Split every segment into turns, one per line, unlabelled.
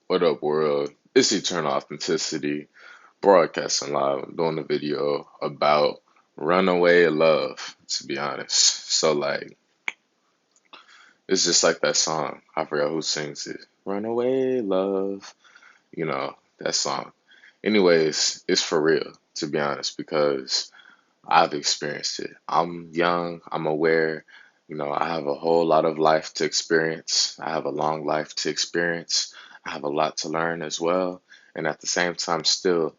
What up, world? It's Eternal Authenticity, broadcasting live. I'm doing a video about Runaway Love, to be honest. So, it's just like that song. I forgot who sings it. Runaway Love, that song. Anyways, it's for real, to be honest, because I've experienced it. I'm young, I'm aware, I have a whole lot of life to experience. I have a long life to experience. I have a lot to learn as well. And at the same time, still,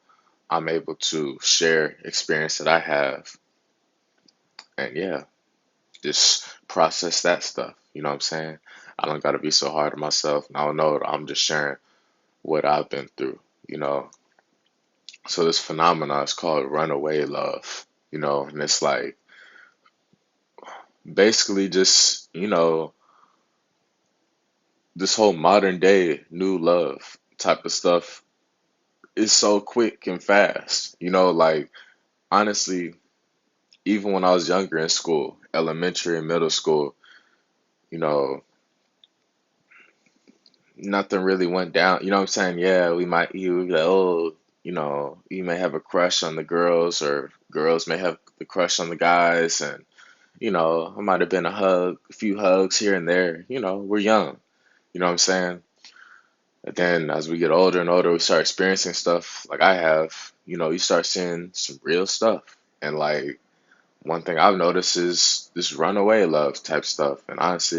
I'm able to share experience that I have. And yeah, just process that stuff. You know what I'm saying? I don't got to be so hard on myself. I don't know. I'm just sharing what I've been through, you know. So this phenomenon is called runaway love, and it's like basically just, this whole modern day new love type of stuff is so quick and fast. Honestly, even when I was younger in school, elementary and middle school, you know, nothing really went down. You know what I'm saying? Yeah, you would be like, oh, you may have a crush on the girls, or girls may have the crush on the guys, and it might have been a few hugs here and there. We're young. You know what I'm saying? And then as we get older and older, we start experiencing stuff like I have, you start seeing some real stuff. And like one thing I've noticed is this runaway love type stuff. And honestly,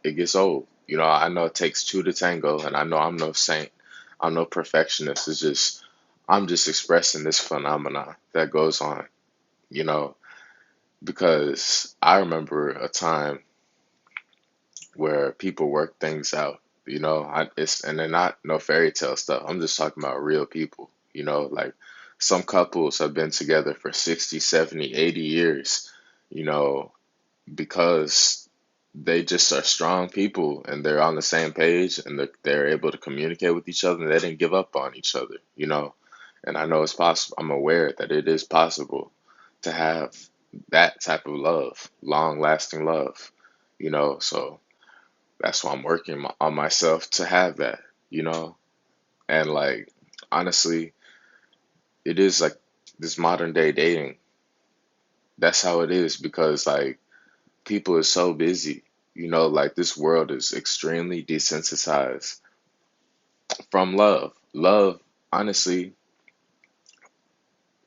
it gets old. I know it takes two to tango, and I know I'm no saint. I'm no perfectionist. I'm just expressing this phenomenon that goes on, you know, because I remember a time where people work things out. And they're not no fairy tale stuff. I'm just talking about real people. Like some couples have been together for 60, 70, 80 years, you know, because they just are strong people and they're on the same page and they're able to communicate with each other and they didn't give up on each other. And I know it's possible. I'm aware that it is possible to have that type of love, long lasting love. So that's why I'm working on myself to have that, you know? And like, honestly, it is like this modern day dating. That's how it is because like people are so busy, like this world is extremely desensitized from love. Love, honestly,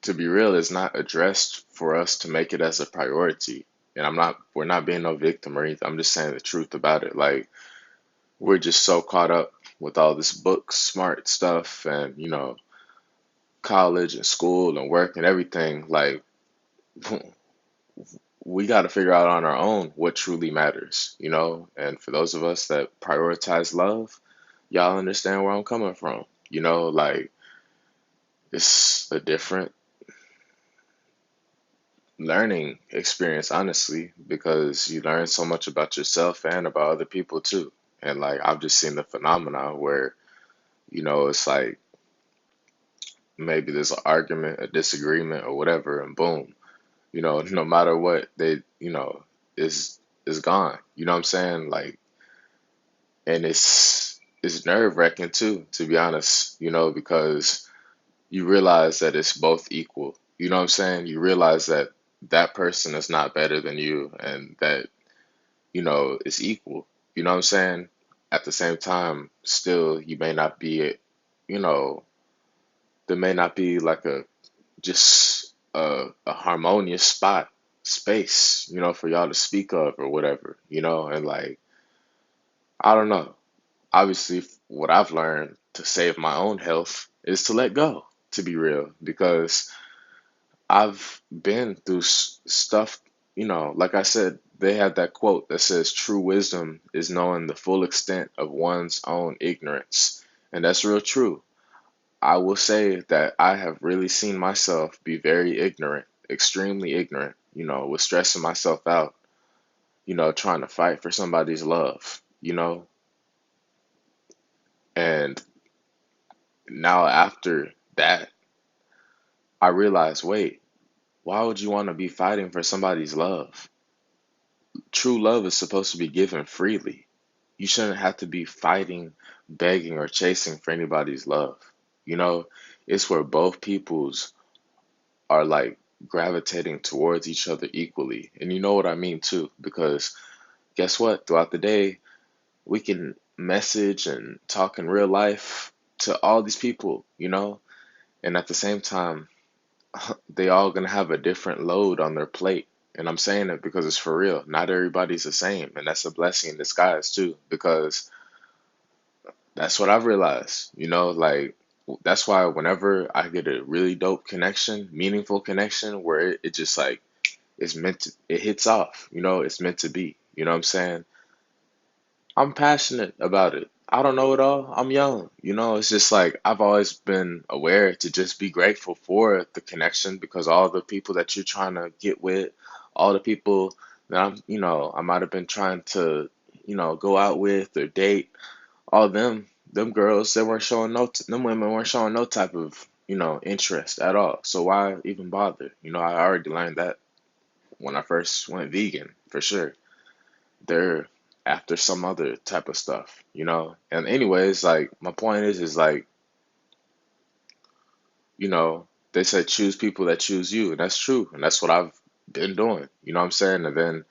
to be real, is not addressed for us to make it as a priority. And we're not being no victim or anything. I'm just saying the truth about it. Like, we're just so caught up with all this book smart stuff and college and school and work and everything. Like, we got to figure out on our own what truly matters. And for those of us that prioritize love, y'all understand where I'm coming from. Like, it's a different learning experience, honestly, because you learn so much about yourself and about other people too. And like, I've just seen the phenomena where it's like maybe there's an argument, a disagreement, or whatever, and boom, no matter what, is gone. You know what I'm saying? Like, and it's nerve wracking too, to be honest. Because you realize that it's both equal. You know what I'm saying? You realize that that person is not better than you, and that it's equal. You know what I'm saying? At the same time, still, you may not be, you know, there may not be like just a harmonious space, for y'all to speak of or whatever. And like, I don't know. Obviously, what I've learned to save my own health is to let go, to be real, because I've been through stuff, like I said, they had that quote that says true wisdom is knowing the full extent of one's own ignorance. And that's real true. I will say that I have really seen myself be very ignorant, extremely ignorant, with stressing myself out, trying to fight for somebody's love. And now after that, I realized, wait, why would you want to be fighting for somebody's love? True love is supposed to be given freely. You shouldn't have to be fighting, begging, or chasing for anybody's love. You know, it's where both peoples are like gravitating towards each other equally. And you know what I mean too, because guess what? Throughout the day, we can message and talk in real life to all these people, and at the same time, they all gonna have a different load on their plate. And I'm saying it because it's for real. Not everybody's the same, and that's a blessing in disguise too, because that's what I've realized. Like that's why whenever I get a really dope connection, meaningful connection, where it just like it hits off. It's meant to be. You know what I'm saying? I'm passionate about it. I don't know it all. I'm young. It's just like I've always been aware to just be grateful for the connection because all the people that you're trying to get with, all the people that I might have been trying to, go out with or date, all them girls, they weren't showing them women weren't showing no type of, interest at all. So why even bother? I already learned that when I first went vegan, for sure. They're after some other type of stuff, And anyways, like my point is like, they said choose people that choose you, and that's true, and that's what I've been doing. You know what I'm saying? And then,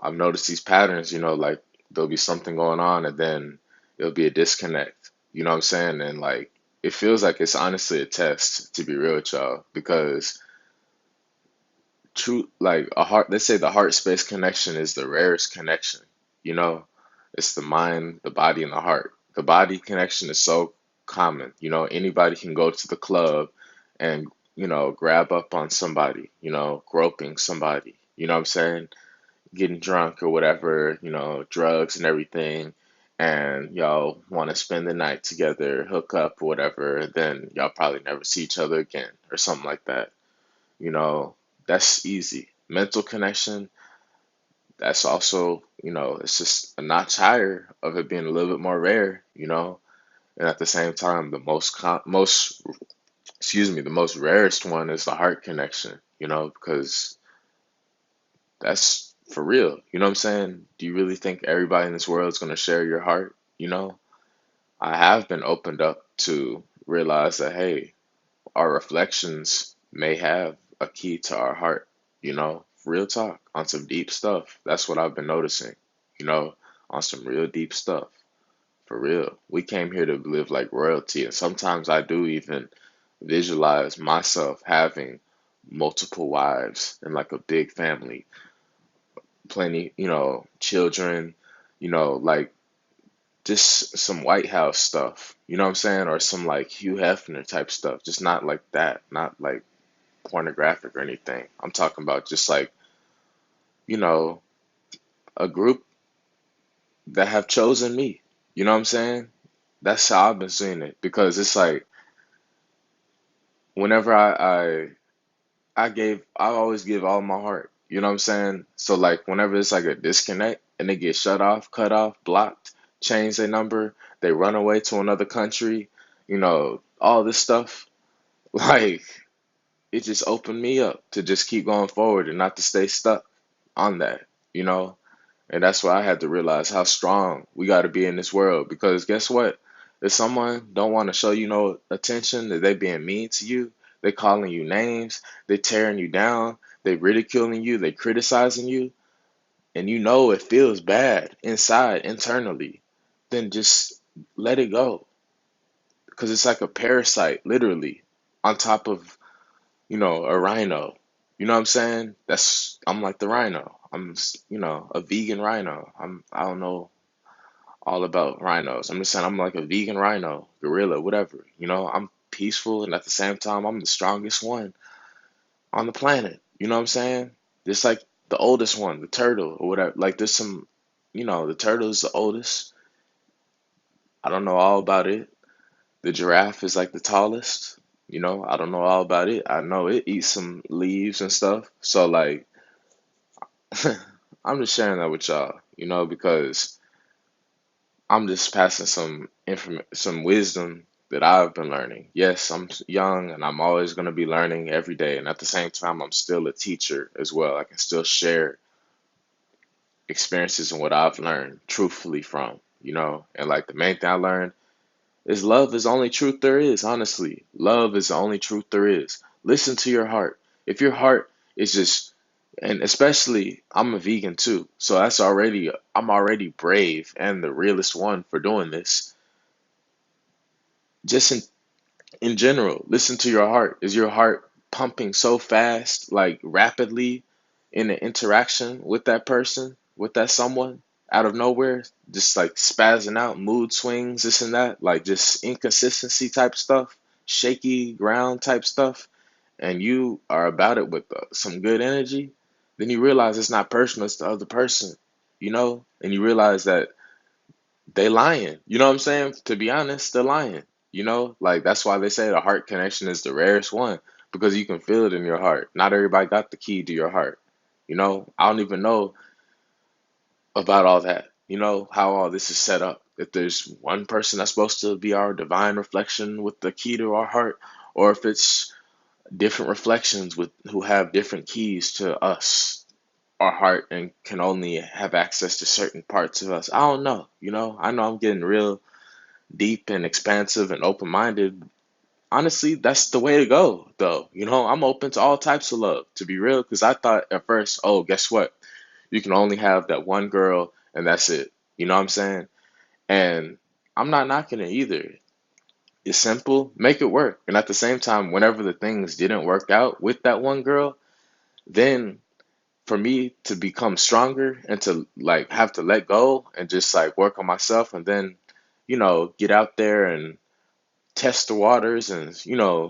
I've noticed these patterns, like there'll be something going on and then it'll be a disconnect. You know what I'm saying? And like it feels like it's honestly a test, to be real with y'all, because true like a heart they say the heart space connection is the rarest connection. you know it's the mind, the body, and the heart. The body connection is so common. Anybody can go to the club and grab up on somebody, groping somebody, you know what I'm saying, getting drunk or whatever, drugs and everything, and y'all want to spend the night together, hook up or whatever, then y'all probably never see each other again or something like that. you know, that's easy. Mental connection, that's also, it's just a notch higher of it being a little bit more rare. And at the same time, the most rarest one is the heart connection, because that's for real. You know what I'm saying? Do you really think everybody in this world is going to share your heart? I have been opened up to realize that, hey, our reflections may have a key to our heart, real talk on some deep stuff. That's what I've been noticing, you know, on some real deep stuff. For real. We came here to live like royalty, and sometimes I do even visualize myself having multiple wives and like a big family, plenty, children, like just some White House stuff, you know what I'm saying? Or some like Hugh Hefner type stuff, just not like that, not like pornographic or anything. I'm talking about just like, you know, a group that have chosen me. You know what I'm saying? That's how I've been seeing it because it's like whenever I always give all my heart. You know what I'm saying? So like whenever it's like a disconnect and they get shut off, cut off, blocked, change their number, they run away to another country, all this stuff, like it just opened me up to just keep going forward and not to stay stuck on that, you know? And that's why I had to realize how strong we got to be in this world. Because guess what? If someone don't want to show you no attention, that they being mean to you, they calling you names, they tearing you down, they ridiculing you, they criticizing you, and it feels bad inside, internally, then just let it go. Because it's like a parasite, literally, on top of, a rhino. You know what I'm saying? I'm like the rhino. A vegan rhino. I don't know all about rhinos. I'm just saying I'm like a vegan rhino, gorilla, whatever. I'm peaceful and at the same time I'm the strongest one on the planet. You know what I'm saying? Just like the oldest one, the turtle or whatever. Like there's some, the turtle is the oldest. I don't know all about it. The giraffe is like the tallest. I don't know all about it. I know it eats some leaves and stuff. So like I'm just sharing that with y'all, because I'm just passing some wisdom that I've been learning. Yes, I'm young and I'm always going to be learning every day. And at the same time, I'm still a teacher as well. I can still share experiences and what I've learned truthfully from, and like the main thing I learned is love is the only truth there is, honestly. Love is the only truth there is. Listen to your heart. If your heart is just, and especially I'm a vegan too, so I'm already brave and the realest one for doing this. Just in general, listen to your heart. Is your heart pumping so fast, like rapidly in the interaction with that person, with that someone out of nowhere, just like spazzing out, mood swings, this and that, like just inconsistency type stuff, shaky ground type stuff, and you are about it with some good energy, then you realize it's not personal, it's the other person, and you realize that they lying. You know what I'm saying? To be honest, they're lying. Like that's why they say the heart connection is the rarest one because you can feel it in your heart. Not everybody got the key to your heart. I don't even know about all that. How all this is set up. If there's one person that's supposed to be our divine reflection with the key to our heart, or if it's different reflections with who have different keys to us, our heart, and can only have access to certain parts of us. I don't know. I know I'm getting real deep and expansive and open minded. Honestly, that's the way to go, though. I'm open to all types of love, to be real, because I thought at first, oh, guess what? You can only have that one girl and that's it. You know what I'm saying? And I'm not knocking it either. It's simple, make it work. And at the same time, whenever the things didn't work out with that one girl, then for me to become stronger and to like have to let go and just like work on myself and then, get out there and test the waters and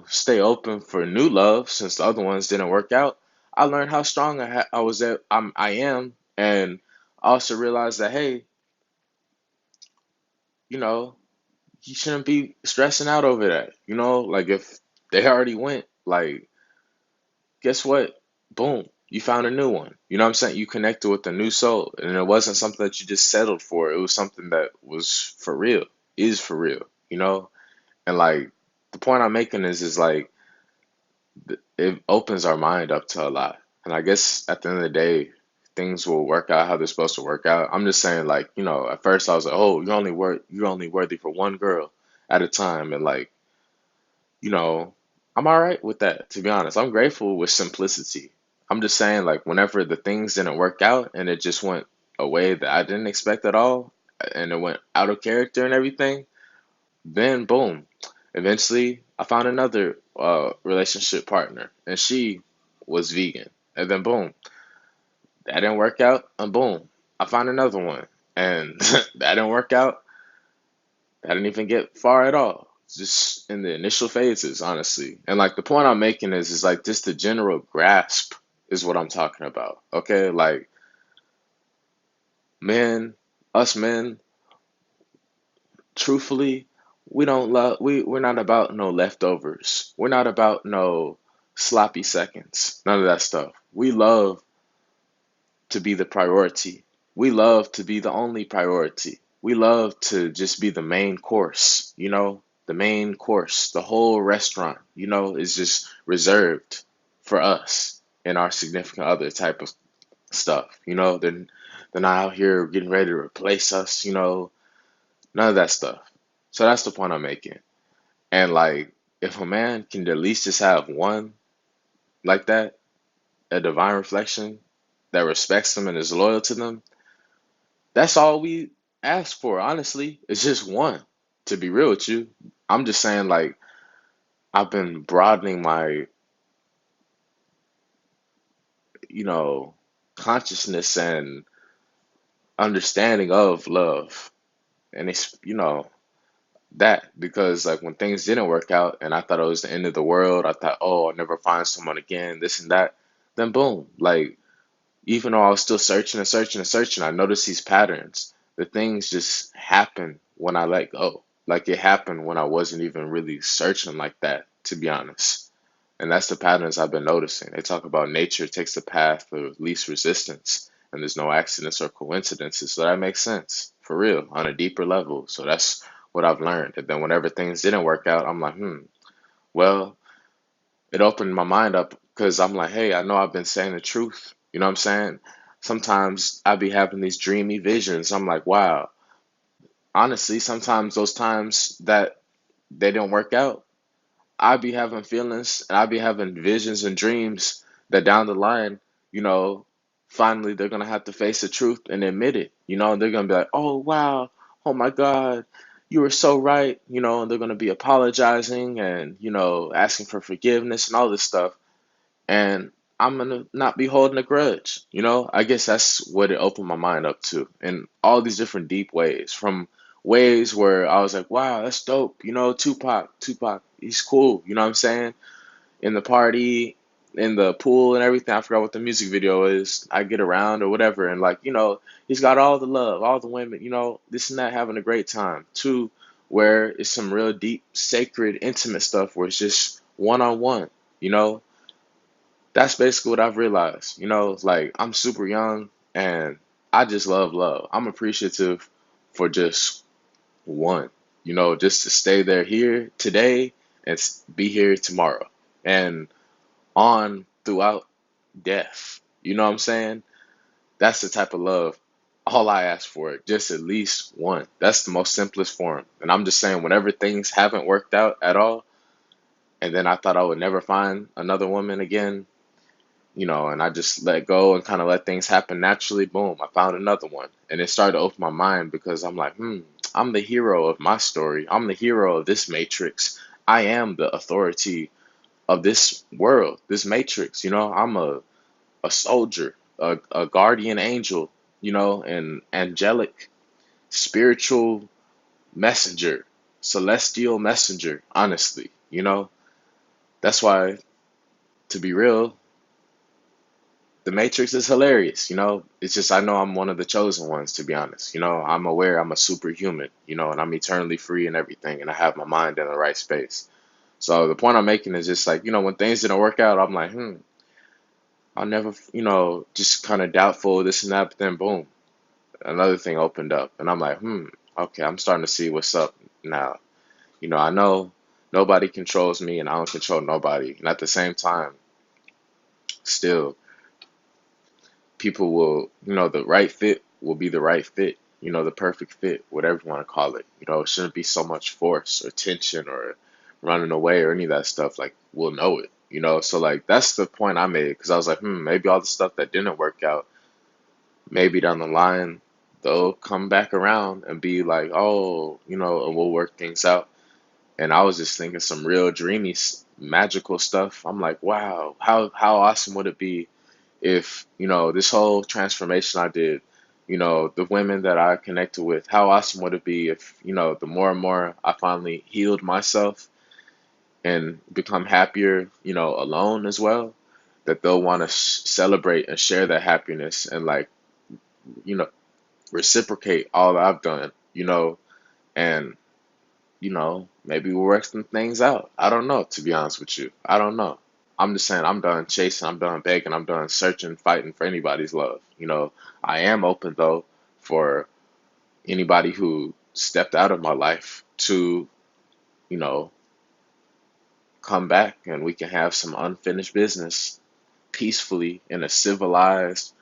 stay open for new love since the other ones didn't work out. I learned how strong I was at I am, and I also realized that hey, you know you shouldn't be stressing out over that. Like if they already went, like guess what? Boom, you found a new one. You know what I'm saying? You connected with a new soul, and it wasn't something that you just settled for. It was something that was for real, is for real. And like the point I'm making is like it opens our mind up to a lot. And I guess at the end of the day, things will work out how they're supposed to work out. I'm just saying, like, at first I was like, oh, you're only worthy for one girl at a time, and like, you know, I'm all right with that, to be honest. I'm grateful with simplicity. I'm just saying, like, whenever the things didn't work out and it just went a way that I didn't expect at all, and it went out of character and everything, then boom. Eventually, I found another relationship partner, and she was vegan. And then boom, that didn't work out, and boom, I found another one, and that didn't work out. I didn't even get far at all. Just in the initial phases, honestly. And like the point I'm making is like just the general grasp is what I'm talking about. Okay, like men, us men, truthfully, we're not about no leftovers. We're not about no sloppy seconds. None of that stuff. We love to be the priority. We love to be the only priority. We love to just be the main course, the main course, the whole restaurant, is just reserved for us and our significant other type of stuff. They're not out here getting ready to replace us, none of that stuff. So that's the point I'm making. And like, if a man can at least just have one like that, a divine reflection that respects them and is loyal to them, that's all we ask for, honestly. It's just one, to be real with you. I'm just saying, like, I've been broadening my, you know, consciousness and understanding of love. And it's, that because like when things didn't work out and I thought it was the end of the world, I thought, oh, I'll never find someone again, this and that. Then boom, like even though I was still searching and searching and searching, I noticed these patterns. The things just happen when I let go. Like it happened when I wasn't even really searching like that, to be honest. And that's the patterns I've been noticing. They talk about nature takes the path of least resistance, and there's no accidents or coincidences. So that makes sense, for real, on a deeper level. So that's what I've learned. And then whenever things didn't work out, I'm like, well, it opened my mind up because I'm like, hey, I know I've been saying the truth. You know what I'm saying? sometimes I be having these dreamy visions. I'm like, wow. Honestly, sometimes those times that they don't work out, I be having feelings and I be having visions and dreams that down the line, you know, finally they're gonna have to face the truth and admit it. And they're gonna be like, "Oh wow, oh my God, you were so right." And they're gonna be apologizing and asking for forgiveness and all this stuff. And I'm gonna not be holding a grudge. I guess that's what it opened my mind up to in all these different deep ways. From ways where I was like, wow, that's dope. Tupac, he's cool. You know what I'm saying? In the party, in the pool and everything. I forgot what the music video is. I get around or whatever, and like, he's got all the love, all the women, this and that, having a great time. Two, where it's some real deep, sacred, intimate stuff where it's just one on one. You know, that's basically what I've realized. Like I'm super young and I just love love. I'm appreciative for just one, just to stay there here today and be here tomorrow and on throughout death. You know what I'm saying? That's the type of love. All I ask for, just at least one. That's the most simplest form. And I'm just saying, whenever things haven't worked out at all, and then I thought I would never find another woman again, and I just let go and kind of let things happen naturally. Boom, I found another one. And it started to open my mind because I'm like, I'm the hero of my story. I'm the hero of this matrix. I am the authority of this world, this matrix. I'm a soldier, a guardian angel, an angelic, spiritual messenger, celestial messenger, honestly. That's why, to be real, the Matrix is hilarious. It's just I know I'm one of the chosen ones, to be honest. I'm aware I'm a superhuman, and I'm eternally free and everything, and I have my mind in the right space. So the point I'm making is just like, when things didn't work out, I'm like, I'll never, just kind of doubtful, this and that, but then boom, another thing opened up, and I'm like, okay, I'm starting to see what's up now. I know nobody controls me, and I don't control nobody, and at the same time, still people will, the right fit will be the right fit, the perfect fit, whatever you want to call it. It shouldn't be so much force or tension or running away or any of that stuff. Like, we'll know it, So, like, that's the point I made because I was like, maybe all the stuff that didn't work out, maybe down the line, they'll come back around and be like, oh, and we'll work things out. And I was just thinking some real dreamy, magical stuff. I'm like, wow, how awesome would it be if, this whole transformation I did, the women that I connected with, how awesome would it be if, the more and more I finally healed myself and become happier, alone as well, that they'll want to celebrate and share that happiness and like, you know, reciprocate all that I've done, and, maybe we'll work some things out. I don't know, to be honest with you. I don't know. I'm just saying, I'm done chasing, I'm done begging, I'm done searching, fighting for anybody's love. I am open though for anybody who stepped out of my life to, you know, come back and we can have some unfinished business peacefully in a civilized,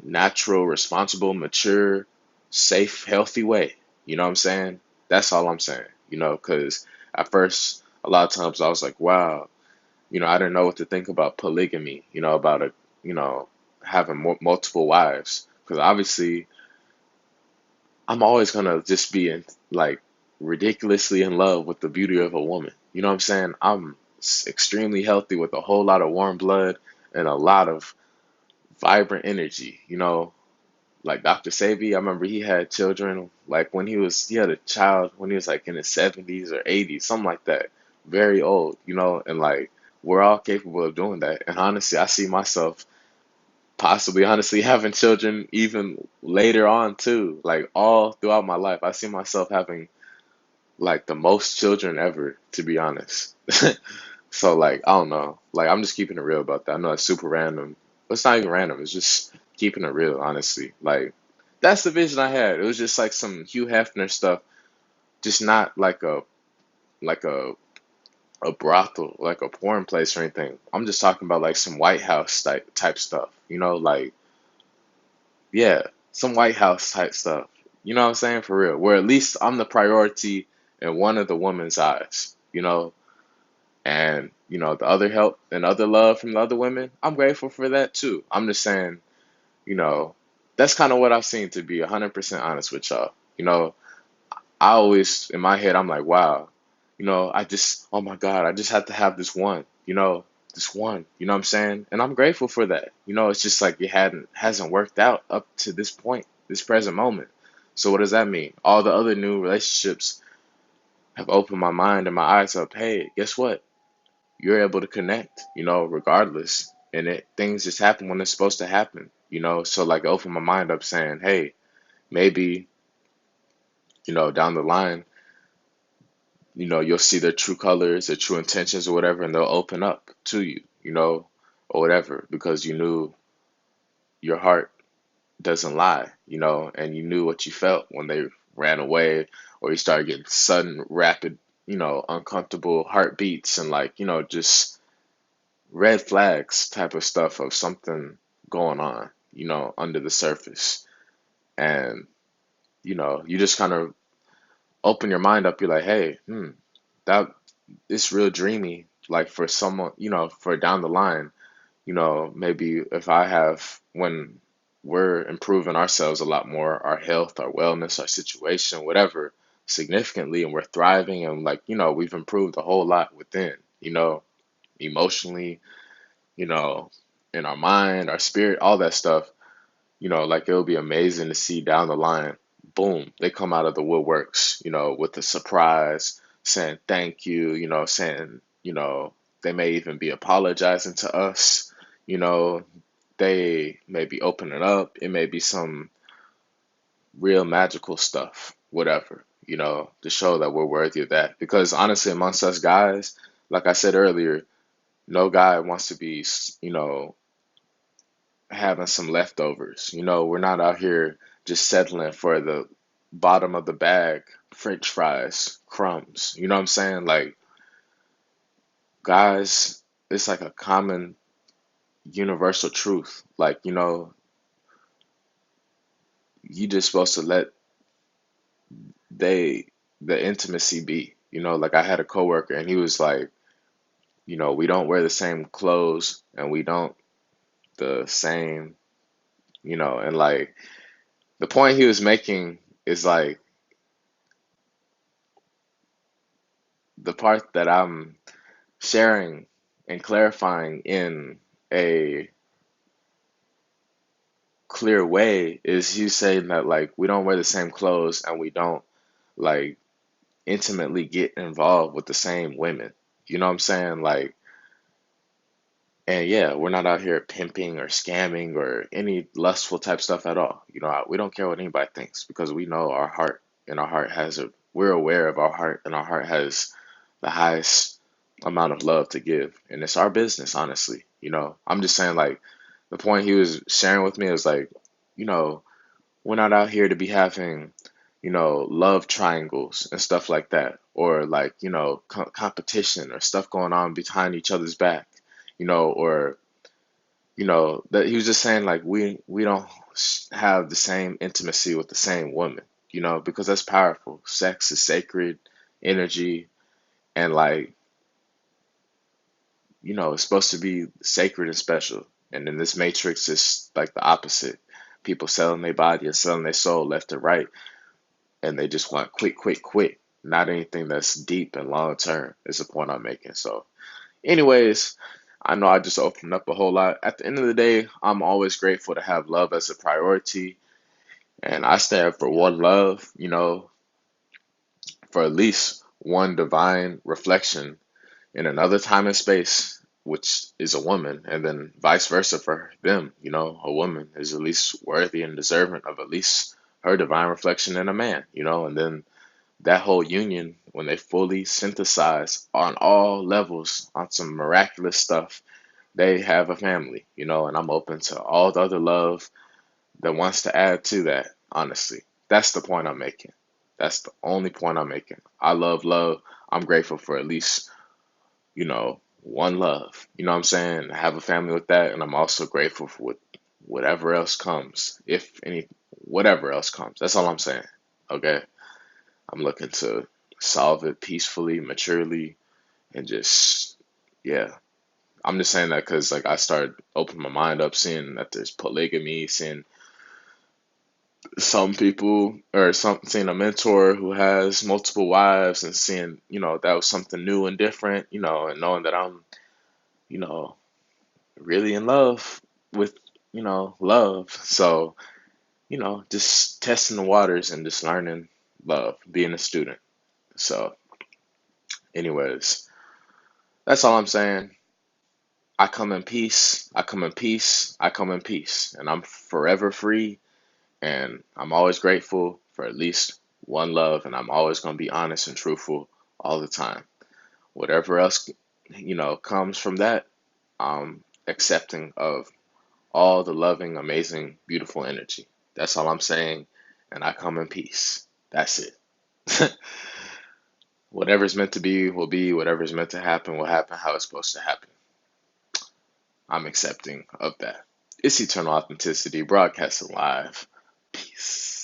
natural, responsible, mature, safe, healthy way. You know what I'm saying? That's all I'm saying, because at first, a lot of times I was like, wow, I didn't know what to think about polygamy, about having multiple wives. Because obviously, I'm always gonna just be like ridiculously in love with the beauty of a woman. You know what I'm saying? I'm extremely healthy with a whole lot of warm blood and a lot of vibrant energy. Like Dr. Sebi, I remember he had children like he had a child when he was like in his 70s or 80s, something like that. Very old, and like we're all capable of doing that. And honestly, I see myself possibly honestly having children even later on too. Like all throughout my life, I see myself having like the most children ever, to be honest. So like I don't know. Like I'm just keeping it real about that. I know it's super random. But it's not even random. It's just keeping it real, honestly. Like that's the vision I had. It was just like some Hugh Hefner stuff, just not like a brothel, like a porn place or anything. I'm just talking about like some White House type stuff, like Yeah, some White House type stuff. You know what I'm saying? For real. Where at least I'm the priority in one of the woman's eyes, and the other help and other love from the other women, I'm grateful for that too. I'm just saying, you know, that's kind of what I've seen, to be 100% honest with y'all. You know, I always, in my head, I'm like, wow, oh my God, I just have to have this one, this one, you know what I'm saying? And I'm grateful for that. It's just like it hasn't worked out up to this point, this present moment. So what does that mean? All the other new relationships have opened my mind and my eyes up. Hey, guess what? You're able to connect, regardless. And things just happen when it's supposed to happen. So like it opened my mind up saying, hey, maybe, down the line, you'll see their true colors, their true intentions or whatever, and they'll open up to you, or whatever, because you knew your heart doesn't lie, and you knew what you felt when they ran away, or you started getting sudden, rapid, uncomfortable heartbeats and like, just red flags type of stuff of something going on, under the surface. And, you just kind of open your mind up. You're like, hey, that it's real dreamy, like for someone, for down the line, maybe if I have, when we're improving ourselves a lot more, our health, our wellness, our situation, whatever, significantly, and we're thriving, and like, we've improved a whole lot within, emotionally, you know, in our mind, our spirit, all that stuff, like it'll be amazing to see down the line, boom, they come out of the woodworks, with a surprise, saying thank you, saying, they may even be apologizing to us, you know, they may be opening up. It may be some real magical stuff, whatever, to show that we're worthy of that. Because honestly, amongst us guys, like I said earlier, no guy wants to be, having some leftovers. We're not out here just settling for the bottom of the bag, French fries, crumbs. You know what I'm saying? Like, guys, it's like a common universal truth. Like, you just supposed to let they the intimacy be. Like I had a coworker and he was like, we don't wear the same clothes and we don't the same, and like the point he was making is like the part that I'm sharing and clarifying in a clear way is you saying that like we don't wear the same clothes and we don't like intimately get involved with the same women. You know what I'm saying? Like, and yeah, we're not out here pimping or scamming or any lustful type stuff at all. We don't care what anybody thinks because we know our heart, and our heart has we're aware of our heart, and our heart has the highest amount of love to give. And it's our business, honestly. I'm just saying, like, the point he was sharing with me is like, you know, we're not out here to be having, love triangles and stuff like that, or like, competition or stuff going on behind each other's back, or, that he was just saying like we don't have the same intimacy with the same woman, because that's powerful. Sex is sacred energy, and like, it's supposed to be sacred and special. And in this matrix, it's like the opposite. People selling their body and selling their soul left and right, and they just want quick, quick, quick. Not anything that's deep and long term is the point I'm making. So, anyways, I know I just opened up a whole lot. At the end of the day, I'm always grateful to have love as a priority, and I stand for one love, for at least one divine reflection in another time and space, which is a woman, and then vice versa for them. A woman is at least worthy and deserving of at least her divine reflection in a man, and then that whole union, when they fully synthesize on all levels on some miraculous stuff, they have a family, and I'm open to all the other love that wants to add to that, honestly. That's the point I'm making. That's the only point I'm making. I love love. I'm grateful for at least, one love. You know what I'm saying? I have a family with that, and I'm also grateful for with whatever else comes, if any, whatever else comes. That's all I'm saying. Okay? I'm looking to solve it peacefully, maturely, and just, yeah. I'm just saying that because like I started opening my mind up, seeing that there's polygamy, seeing some people or some seeing a mentor who has multiple wives and seeing, that was something new and different, and knowing that I'm, you know, really in love with, love. So, just testing the waters and just learning love, being a student. So, anyways, that's all I'm saying. I come in peace. I come in peace. I come in peace. And I'm forever free. And I'm always grateful for at least one love. And I'm always going to be honest and truthful all the time. Whatever else, comes from that, I'm accepting of all the loving, amazing, beautiful energy. That's all I'm saying. And I come in peace. That's it. Whatever's meant to be will be. Whatever's meant to happen will happen how it's supposed to happen. I'm accepting of that. It's Eternal Authenticity, broadcasting live. Peace.